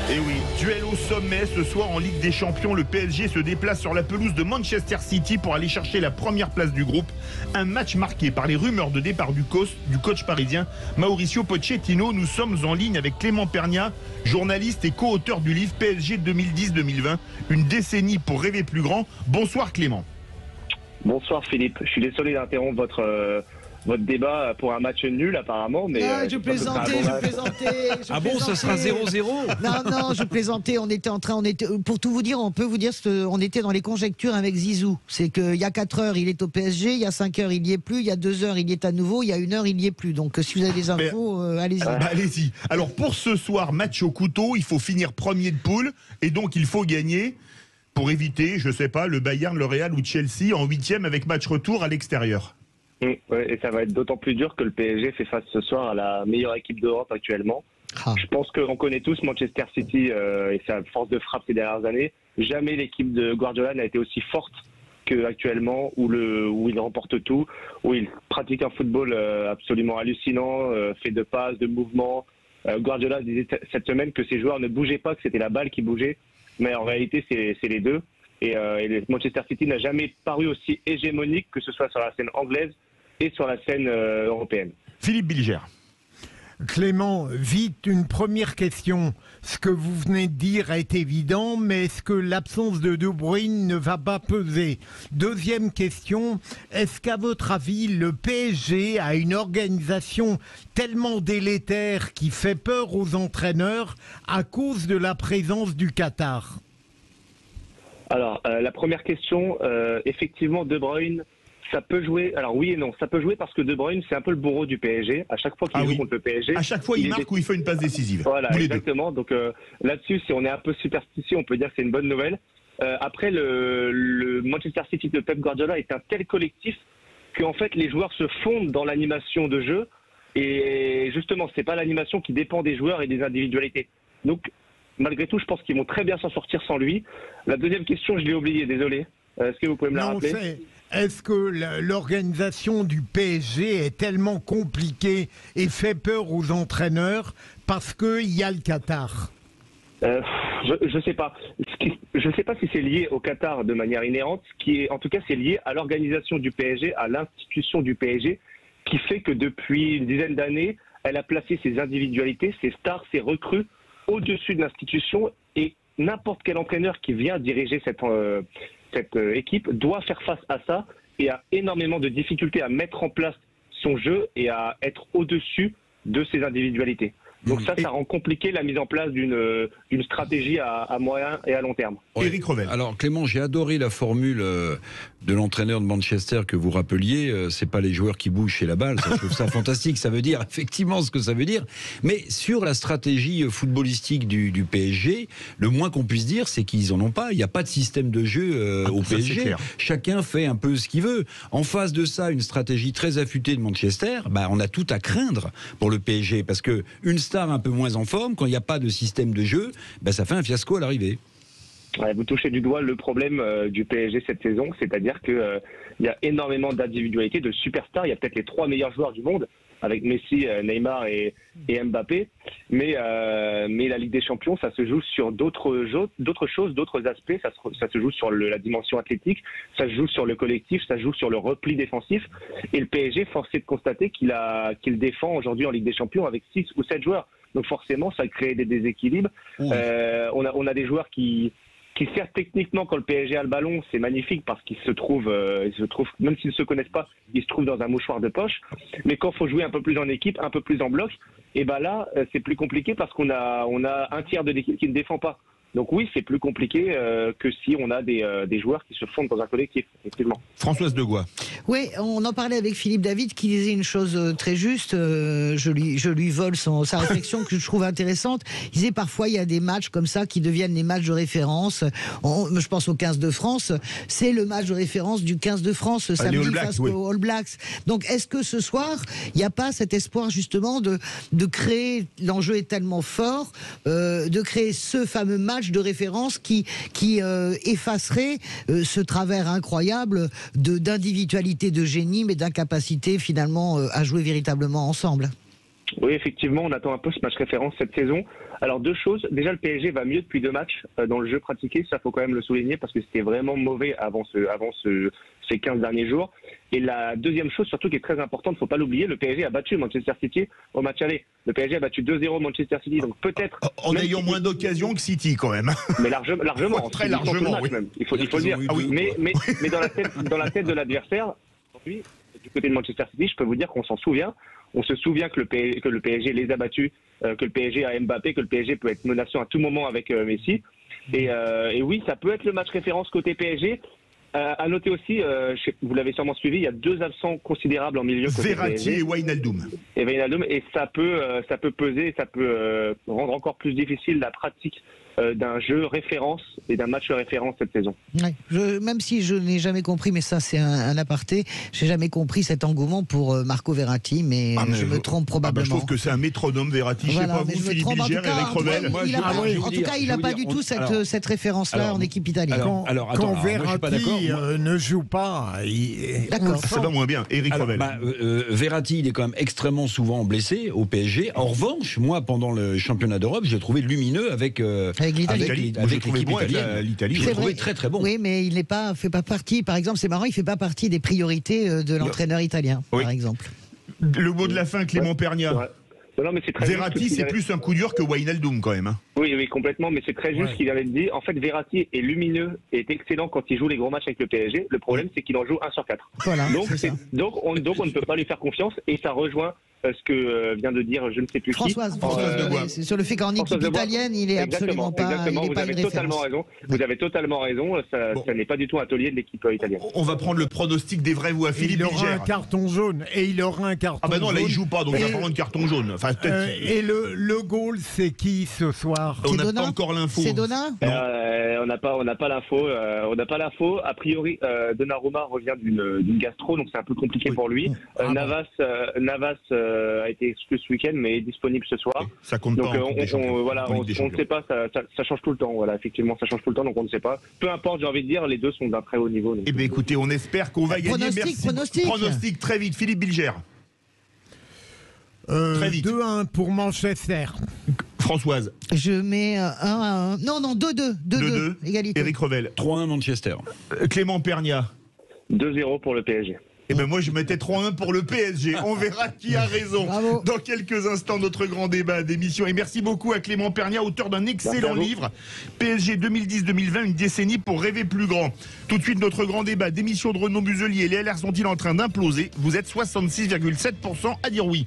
Et oui, duel au sommet ce soir en Ligue des Champions. Le PSG se déplace sur la pelouse de Manchester City pour aller chercher la première place du groupe. Un match marqué par les rumeurs de départ du coach parisien Mauricio Pochettino. Nous sommes en ligne avec Clément Pernia, journaliste et co-auteur du livre PSG 2010-2020, une décennie pour rêver plus grand. Bonsoir Clément. Bonsoir Philippe, je suis désolé d'interrompre votre débat pour un match nul apparemment, mais je plaisantais. Ah bon, ça sera 0-0? Non, je plaisantais. Pour tout vous dire, on peut vous dire, on était dans les conjectures avec Zizou. C'est qu'il y a 4 heures, il est au PSG, il y a 5 heures, il n'y est plus, il y a 2 heures, il y est à nouveau, il y a 1 heure, il n'y est plus. Donc si vous avez des infos, allez-y. Allez-y. Alors pour ce soir, match au couteau, il faut finir premier de poule et donc il faut gagner pour éviter, je sais pas, le Bayern, le Real ou Chelsea en 8e avec match retour à l'extérieur. Ouais, et ça va être d'autant plus dur que le PSG fait face ce soir à la meilleure équipe d'Europe actuellement. Je pense qu'on connaît tous Manchester City et sa force de frappe ces dernières années. Jamais l'équipe de Guardiola n'a été aussi forte qu'actuellement, où il remporte tout, où il pratique un football absolument hallucinant, fait de passes, de mouvements. Guardiola disait cette semaine que ses joueurs ne bougeaient pas, que c'était la balle qui bougeait, mais en réalité c'est les deux. Et Manchester City n'a jamais paru aussi hégémonique, que ce soit sur la scène anglaise et sur la scène européenne. Philippe Bilger. Clément, vite, une première question. Ce que vous venez de dire est évident, mais est-ce que l'absence de De Bruyne ne va pas peser? Deuxième question, est-ce qu'à votre avis, le PSG a une organisation tellement délétère qui fait peur aux entraîneurs à cause de la présence du Qatar? Alors, la première question, effectivement, De Bruyne, ça peut jouer. Alors oui et non, ça peut jouer parce que De Bruyne, c'est un peu le bourreau du PSG. À chaque fois qu'il joue contre le PSG, à chaque fois il marque ou il fait une passe décisive. Voilà, exactement. Donc là-dessus, si on est un peu superstitieux, on peut dire que c'est une bonne nouvelle. Après, le Manchester City de Pep Guardiola est un tel collectif qu'en fait, les joueurs se fondent dans l'animation de jeu. Et justement, c'est pas l'animation qui dépend des joueurs et des individualités. Donc, malgré tout, je pense qu'ils vont très bien s'en sortir sans lui. La deuxième question, je l'ai oubliée, désolé. Est-ce que vous pouvez me la rappeler? Est-ce que l'organisation du PSG est tellement compliquée et fait peur aux entraîneurs parce qu'il y a le Qatar? Je sais pas. Je sais pas si c'est lié au Qatar de manière inhérente. En tout cas, c'est lié à l'organisation du PSG, à l'institution du PSG, qui fait que depuis une dizaine d'années, elle a placé ses individualités, ses stars, ses recrues au-dessus de l'institution, et n'importe quel entraîneur qui vient diriger cette équipe doit faire face à ça et a énormément de difficultés à mettre en place son jeu et à être au-dessus de ses individualités. Donc ça rend compliqué la mise en place d'une stratégie à moyen et à long terme. Éric Revel. Alors Clément, j'ai adoré la formule de l'entraîneur de Manchester que vous rappeliez. C'est pas les joueurs qui bougent chez la balle. Ça, je trouve ça fantastique. Ça veut dire effectivement ce que ça veut dire. Mais sur la stratégie footballistique du PSG, le moins qu'on puisse dire, c'est qu'ils en ont pas. Il n'y a pas de système de jeu au PSG. Chacun fait un peu ce qu'il veut. En face de ça, une stratégie très affûtée de Manchester. On a tout à craindre pour le PSG parce que une star un peu moins en forme, quand il n'y a pas de système de jeu, ça fait un fiasco à l'arrivée. Ouais, vous touchez du doigt le problème du PSG cette saison, c'est-à-dire qu'il y a énormément d'individualités, de superstars. Il y a peut-être les 3 meilleurs joueurs du monde, avec Messi, Neymar et Mbappé. Mais la Ligue des Champions, ça se joue sur d'autres choses, d'autres aspects. Ça se joue sur la dimension athlétique, ça se joue sur le collectif, ça se joue sur le repli défensif. Et le PSG, force est de constater qu'il défend aujourd'hui en Ligue des Champions avec 6 ou 7 joueurs. Donc forcément, ça crée des déséquilibres. On a des joueurs qui certes techniquement, quand le PSG a le ballon, c'est magnifique parce qu'ils se trouvent, même s'ils ne se connaissent pas, ils se trouvent dans un mouchoir de poche. Mais quand il faut jouer un peu plus en équipe, un peu plus en bloc, et là, c'est plus compliqué parce qu'on a un tiers de l'équipe qui ne défend pas. Donc oui, c'est plus compliqué que si on a des joueurs qui se fondent dans un collectif, effectivement. Françoise Degois. Oui, on en parlait avec Philippe David qui disait une chose très juste. Je lui vole sa réflexion que je trouve intéressante. Il disait parfois il y a des matchs comme ça qui deviennent les matchs de référence. Je pense au 15 de France. C'est le match de référence du 15 de France samedi face aux All Blacks. Donc est-ce que ce soir il n'y a pas cet espoir justement de créer, l'enjeu est tellement fort, de créer ce fameux match de référence qui effacerait ce travers incroyable d'individualité, de génie, mais d'incapacité finalement à jouer véritablement ensemble? Oui, effectivement, on attend un peu ce match référence cette saison. Alors, deux choses. Déjà, le PSG va mieux depuis 2 matchs dans le jeu pratiqué. Ça, faut quand même le souligner parce que c'était vraiment mauvais avant ces 15 derniers jours. Et la deuxième chose, surtout qui est très importante, faut pas l'oublier, le PSG a battu Manchester City au match aller. Le PSG a battu 2-0 Manchester City. Donc peut-être... En ayant moins d'occasions que City, quand même. Mais largement. Très largement, oui. Même. Il faut le dire. Ah oui. Mais dans la tête de l'adversaire, aujourd'hui, du côté de Manchester City, je peux vous dire qu'on s'en souvient. On se souvient que le PSG les a battus, que le PSG a Mbappé, que le PSG peut être menaçant à tout moment avec Messi. Et oui, ça peut être le match référence côté PSG. À noter aussi, vous l'avez sûrement suivi, il y a 2 absents considérables en milieu côté Verratti PSG. et Wijnaldum. Et ça peut peser, ça peut rendre encore plus difficile la pratique d'un jeu référence et d'un match référence cette saison. Ouais. Même si je n'ai jamais compris, mais ça c'est un aparté, j'ai jamais compris cet engouement pour Marco Verratti, mais je me trompe probablement. Je trouve que c'est un métronome Verratti. Voilà, je sais pas vous, Philippe Bilger, Eric Revel. En tout cas, il n'a pas du tout cette référence-là en équipe italienne. Quand Verratti ne joue pas, D'accord. Ça va moins bien. Eric Revel. Verratti, il est quand même extrêmement souvent blessé au PSG. En revanche, moi, pendant le championnat d'Europe, j'ai trouvé lumineux avec l'Italie. l'équipe italienne. L'Italie, je l'ai trouvé très très bon. Oui, mais il fait pas partie. Par exemple, c'est marrant, il fait pas partie des priorités de l'entraîneur italien, par exemple. Le mot de la fin, Clément Pernia. Non, mais c'est très Verratti, c'est plus un coup dur que Wijnaldum quand même. Oui, complètement, mais c'est très juste ce qu'il avait dit. En fait, Verratti est lumineux et est excellent quand il joue les gros matchs avec le PSG. Le problème, c'est qu'il en joue 1 sur 4. Voilà, donc on ne peut pas lui faire confiance et ça rejoint ce que vient de dire je ne sais plus Françoise de Bois. C'est sur le fait qu'en équipe italienne, il est absolument pas. Exactement, vous avez totalement raison. Vous avez totalement raison. Ça n'est pas du tout un taulier de l'équipe italienne. On va prendre le pronostic des vrais ou à Philippe Bilger. Il aura un carton jaune et il aura un carton jaune. Ah là il joue pas, donc il va prendre un carton jaune. Enfin, et le goal, c'est qui ce soir? On n'a pas encore l'info. C'est Donna? On n'a pas l'info. A priori, Donnarumma revient d'une gastro, donc c'est un peu compliqué pour lui. Navas a été exclu ce week-end, mais est disponible ce soir. Ça compte donc, pas. on ne sait pas. Ça change tout le temps. Voilà, effectivement, ça change tout le temps, donc on ne sait pas. Peu importe, j'ai envie de dire, les deux sont d'un très haut niveau. Eh bien, écoutez, on espère qu'on va gagner. Pronostic très vite, Philippe Bilger. Très vite. 2-1 pour Manchester. Françoise. Je mets 1-1. Non, 2-2. 2-2. Égalité. Eric Revel. 3-1 Manchester. Clément Pernia. 2-0 pour le PSG. Eh ben moi je mettais 3-1 pour le PSG. On verra qui a raison. Bravo. Dans quelques instants, notre grand débat d'émission. Et merci beaucoup à Clément Pernia, auteur d'un excellent livre, PSG 2010-2020, une décennie pour rêver plus grand. Tout de suite, notre grand débat d'émission de Renaud Muselier. Les LR sont-ils en train d'imploser? Vous êtes 66,7% à dire oui.